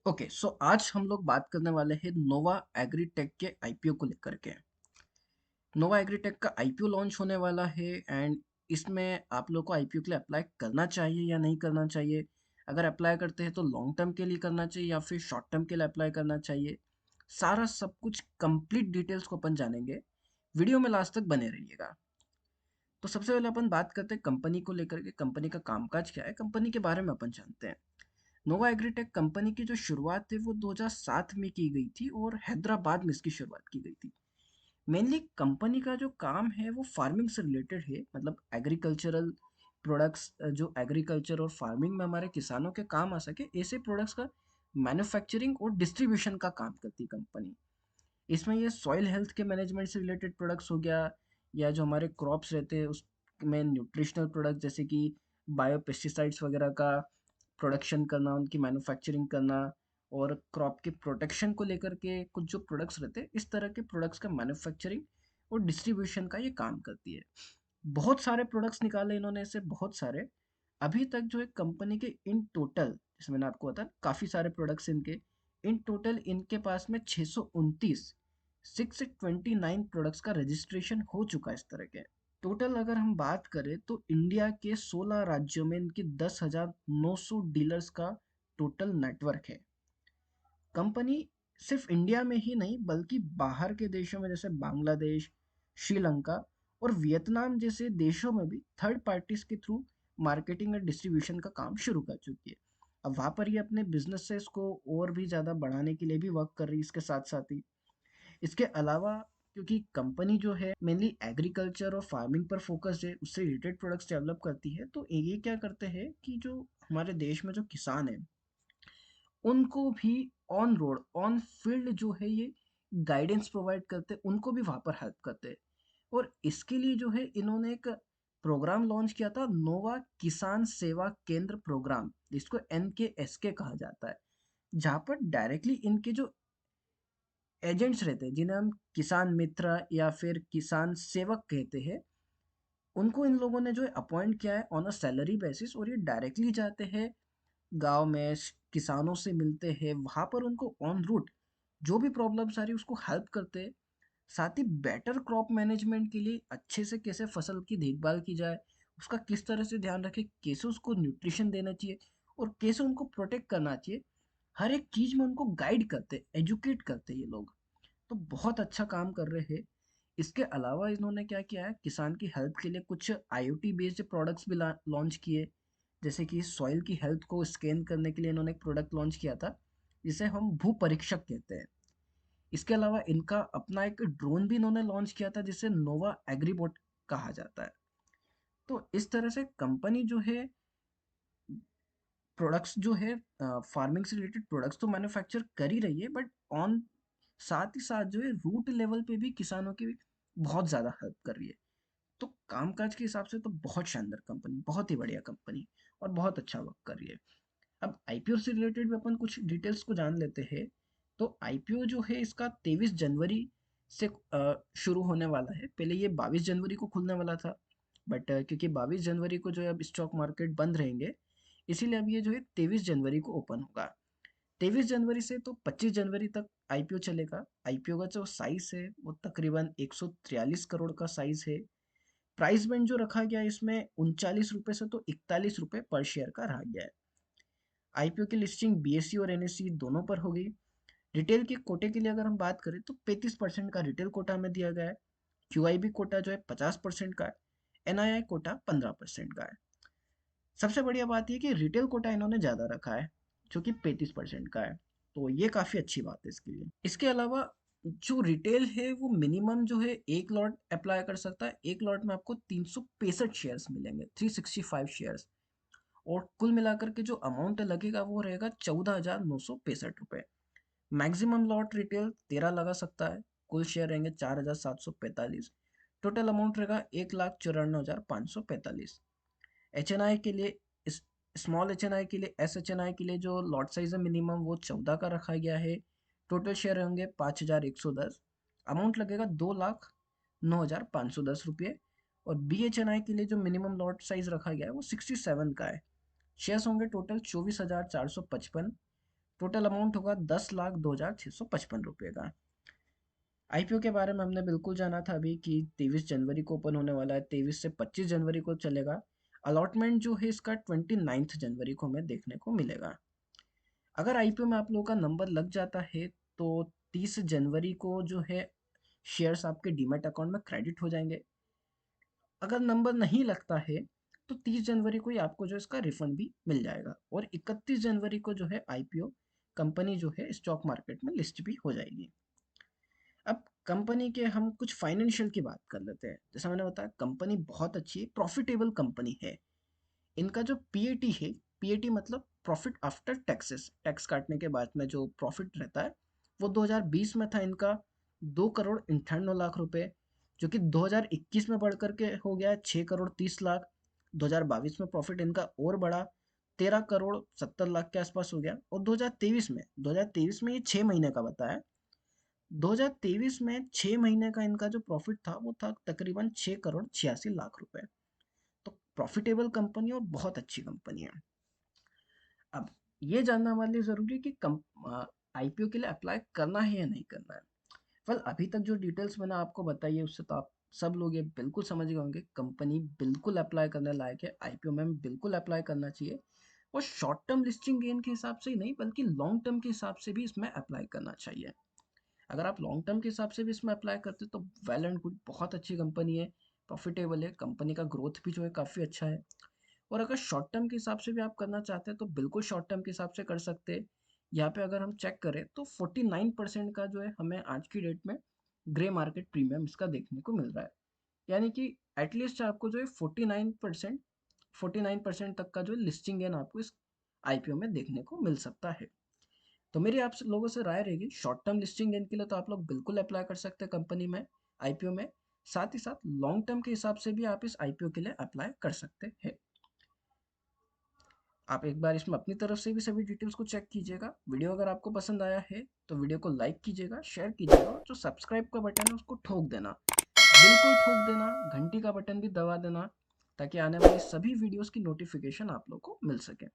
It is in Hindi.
ओके, सो आज हम लोग बात करने वाले हैं नोवा एग्रीटेक के आईपीओ को लेकर के। नोवा एग्रीटेक का आईपीओ लॉन्च होने वाला है एंड इसमें आप लोग को आईपीओ के लिए अप्लाई करना चाहिए या नहीं करना चाहिए। अगर अप्लाई करते हैं तो लॉन्ग टर्म के लिए करना चाहिए या फिर शॉर्ट टर्म के लिए अप्लाई करना चाहिए। सारा सब कुछ कंप्लीट डिटेल्स को अपन जानेंगे। वीडियो में लास्ट तक बने रहिएगा। तो सबसे पहले अपन बात करते हैं कंपनी को लेकर के, कंपनी का कामकाज क्या है, कंपनी के बारे में अपन जानते हैं। नोवा एग्रीटेक कंपनी की जो शुरुआत है वो 2007 में की गई थी और हैदराबाद में इसकी शुरुआत की गई थी। मेनली कंपनी का जो काम है वो फार्मिंग से रिलेटेड है, मतलब एग्रीकल्चरल प्रोडक्ट्स, जो एग्रीकल्चर और फार्मिंग में हमारे किसानों के काम आ सके ऐसे प्रोडक्ट्स का मैन्युफैक्चरिंग और डिस्ट्रीब्यूशन का काम करती कंपनी। इसमें ये सॉइल हेल्थ के मैनेजमेंट से रिलेटेड प्रोडक्ट्स हो गया, या जो हमारे क्रॉप्स रहते हैं उसमें न्यूट्रिशनल प्रोडक्ट जैसे कि बायो पेस्टिसाइड्स वगैरह का प्रोडक्शन करना, उनकी मैन्युफैक्चरिंग करना, और क्रॉप के प्रोटेक्शन को लेकर के कुछ जो प्रोडक्ट्स रहते हैं इस तरह के प्रोडक्ट्स का मैन्युफैक्चरिंग और डिस्ट्रीब्यूशन का ये काम करती है। बहुत सारे प्रोडक्ट्स निकाले इन्होंने, ऐसे बहुत सारे। अभी तक जो है कंपनी के इन टोटल, जैसे मैंने आपको बताया काफ़ी सारे प्रोडक्ट्स इनके, इन टोटल इनके पास में 629 629 प्रोडक्ट्स का रजिस्ट्रेशन हो चुका है इस तरह के। टोटल अगर हम बात करें तो इंडिया के 16 राज्यों में इनकी 10,900 डीलर्स का टोटल नेटवर्क है। कंपनी सिर्फ इंडिया में ही नहीं बल्कि बाहर के देशों में जैसे बांग्लादेश, श्रीलंका और वियतनाम जैसे देशों में भी थर्ड पार्टीज के थ्रू मार्केटिंग और डिस्ट्रीब्यूशन का काम शुरू कर चुकी है। अब वहाँ पर ये अपने बिजनेसेस को और भी ज़्यादा बढ़ाने के लिए भी वर्क कर रही है इसके साथ साथ ही। इसके अलावा, क्योंकि कंपनी जो है मेनली एग्रीकल्चर और फार्मिंग पर फोकस्ड है, उससे रिलेटेड प्रोडक्ट्स डेवलप करती है, तो ये क्या करते हैं कि जो हमारे देश में जो किसान है उनको भी ऑन रोड ऑन फील्ड जो है ये गाइडेंस प्रोवाइड करते हैं, उनको भी वहाँ पर हेल्प करते हैं। और इसके लिए जो है इन्होंने एक प्रोग्राम लॉन्च किया था, नोवा किसान सेवा केंद्र प्रोग्राम, जिसको NKSK कहा जाता है, जहाँ पर डायरेक्टली इनके जो एजेंट्स रहते हैं जिन्हें हम किसान मित्र या फिर किसान सेवक कहते हैं, उनको इन लोगों ने जो है अपॉइंट किया है ऑन अ सैलरी बेसिस, और ये डायरेक्टली जाते हैं गांव में, किसानों से मिलते हैं, वहाँ पर उनको ऑन रूट जो भी प्रॉब्लम्स आ रही है उसको हेल्प करते हैं। साथ ही बेटर क्रॉप मैनेजमेंट के लिए अच्छे से कैसे फसल की देखभाल की जाए, उसका किस तरह से ध्यान रखें, कैसे उसको न्यूट्रिशन देना चाहिए और कैसे उनको प्रोटेक्ट करना चाहिए, हर एक चीज़ में उनको गाइड करते, एजुकेट करते ये लोग। तो बहुत अच्छा काम कर रहे हैं। इसके अलावा इन्होंने क्या किया है, किसान की हेल्प के लिए कुछ IoT बेस्ड प्रोडक्ट्स भी लॉन्च किए। जैसे कि सॉइल की हेल्थ को स्कैन करने के लिए इन्होंने एक प्रोडक्ट लॉन्च किया था जिसे हम भू परीक्षक कहते हैं। इसके अलावा इनका अपना एक ड्रोन भी इन्होंने लॉन्च किया था जिसे नोवा एग्रीबोट कहा जाता है। तो इस तरह से कंपनी जो है प्रोडक्ट्स जो है फार्मिंग से रिलेटेड प्रोडक्ट्स तो मैन्युफैक्चर कर ही रही है, बट ऑन साथ ही साथ जो है रूट लेवल पे भी किसानों की बहुत ज़्यादा हेल्प कर रही है। तो कामकाज के हिसाब से तो बहुत शानदार कंपनी, बहुत ही बढ़िया कंपनी, और बहुत अच्छा वर्क कर रही है। अब आईपीओ से रिलेटेड भी अपन कुछ डिटेल्स को जान लेते हैं। तो आईपीओ जो है इसका 23 जनवरी से शुरू होने वाला है। पहले ये 22 जनवरी को खुलने वाला था, बट क्योंकि 22 जनवरी को जो है अब स्टॉक मार्केट बंद रहेंगे, इसीलिए अब ये जो है 23 जनवरी को ओपन होगा। 23 जनवरी से तो 25 जनवरी तक आईपीओ चलेगा। आईपीओ का जो साइज है वो तकरीबन 143 करोड़ का साइज है। प्राइस बैंड जो रखा गया है इसमें 39 रुपये से तो 41 रुपये पर शेयर का रहा गया है। आईपीओ की लिस्टिंग BSE और NSE दोनों पर होगी। रिटेल के कोटे के लिए अगर हम बात करें तो 35% का रिटेल कोटा में दिया गया है। QIB कोटा जो है 50% का है। NII कोटा 15% का है। सबसे बढ़िया बात यह कि रिटेल कोटा इन्होंने ज़्यादा रखा है जो कि 35% का है। तो ये काफ़ी अच्छी बात है इसके लिए। इसके अलावा जो रिटेल है वो मिनिमम जो है एक लॉट अप्लाई कर सकता है। एक लॉट में आपको 365 शेयर्स मिलेंगे, 365 शेयर्स। और कुल मिलाकर के जो अमाउंट लगेगा वो रहेगा 14,965 रुपये। मैक्सिमम लॉट रिटेल 13 लगा सकता है। कुल शेयर रहेंगे 4,745। टोटल अमाउंट रहेगा 1,94,545। HNI के लिए, स्मॉल HNI के लिए, SHNI के लिए जो लॉट साइज है मिनिमम वो 14 का रखा गया है। टोटल शेयर होंगे 5,110। अमाउंट लगेगा 2,09,510 रुपये। और BHNI के लिए जो मिनिमम लॉट साइज रखा गया है वो 67 का है। शेयर्स होंगे टोटल 24,455। टोटल अमाउंट होगा 10,02,655 रुपये का। आईपीओ के बारे में हमने बिल्कुल जाना था अभी कि 23 जनवरी को ओपन होने वाला है, 23 से 25 जनवरी को चलेगा। अलॉटमेंट जो है इसका 29 जनवरी को हमें देखने को मिलेगा। अगर आईपीओ में आप लोगों का नंबर लग जाता है तो 30 जनवरी को जो है शेयर्स आपके डीमैट अकाउंट में क्रेडिट हो जाएंगे। अगर नंबर नहीं लगता है तो 30 जनवरी को ही आपको जो इसका रिफंड भी मिल जाएगा, और 31 जनवरी को जो है आईपीओ कंपनी जो है स्टॉक मार्केट में लिस्ट भी हो जाएगी। अब कंपनी के हम कुछ फाइनेंशियल की बात कर लेते हैं। जैसा मैंने बताया कंपनी बहुत अच्छी है, प्रॉफिटेबल कंपनी है। इनका जो पीएटी है, पीएटी मतलब प्रॉफिट आफ्टर टैक्सेस, टैक्स काटने के बाद में जो प्रॉफिट रहता है, वो 2020 में था इनका 2,98,00,000 रुपए, जो कि 2021 में बढ़ करके हो गया 6,30,00,000। 2022 में प्रॉफिट इनका और बढ़ा 13,70,00,000 के आसपास हो गया। और 2023 में ये 6 महीने का बताया, 2023 में 6 महीने का इनका जो प्रॉफिट था वो था तकरीबन 6,86,00,000 रुपए। तो प्रॉफिटेबल कंपनी और बहुत अच्छी कंपनी है। अब ये जानना हमारे लिए ज़रूरी है कि आईपीओ के लिए अप्लाई करना है या नहीं करना है। वेल, अभी तक जो डिटेल्स मैंने आपको बताई है उससे तो आप सब लोग ये बिल्कुल समझ गए होंगे कंपनी बिल्कुल अप्लाई करने लायक है, आईपीओ में बिल्कुल अप्लाई करना चाहिए। और शॉर्ट टर्म लिस्टिंग गेन के हिसाब से ही नहीं बल्कि लॉन्ग टर्म के हिसाब से भी इसमें अप्लाई करना चाहिए। अगर आप लॉन्ग टर्म के हिसाब से भी इसमें अप्लाई करते तो वेल एंड गुड, बहुत अच्छी कंपनी है, प्रॉफिटेबल है, कंपनी का ग्रोथ भी जो है काफ़ी अच्छा है। और अगर शॉर्ट टर्म के हिसाब से भी आप करना चाहते हैं तो बिल्कुल शॉर्ट टर्म के हिसाब से कर सकते हैं। यहाँ पे अगर हम चेक करें तो 49% का जो है हमें आज की डेट में ग्रे मार्केट प्रीमियम इसका देखने को मिल रहा है। यानी कि एटलीस्ट आपको जो है 49% तक का जो लिस्टिंग गेन आपको इस आईपीओ में देखने को मिल सकता है। तो मेरी आप लोगों से राय रहेगी, शॉर्ट टर्म लिस्टिंग गेन के लिए तो आप लोग बिल्कुल अप्लाई कर सकते हैं कंपनी में, आईपीओ में। साथ ही साथ लॉन्ग टर्म के हिसाब से भी आप इस आईपीओ के लिए अप्लाई कर सकते हैं। आप एक बार इसमें अपनी तरफ से भी सभी डिटेल्स को चेक कीजिएगा। वीडियो अगर आपको पसंद आया है तो वीडियो को लाइक कीजिएगा, शेयर कीजिएगा, और जो सब्सक्राइब का बटन है उसको ठोक देना, बिल्कुल ठोक देना, घंटी का बटन भी दबा देना, ताकि आने वाली सभी वीडियोस की नोटिफिकेशन आप लोग को मिल सके।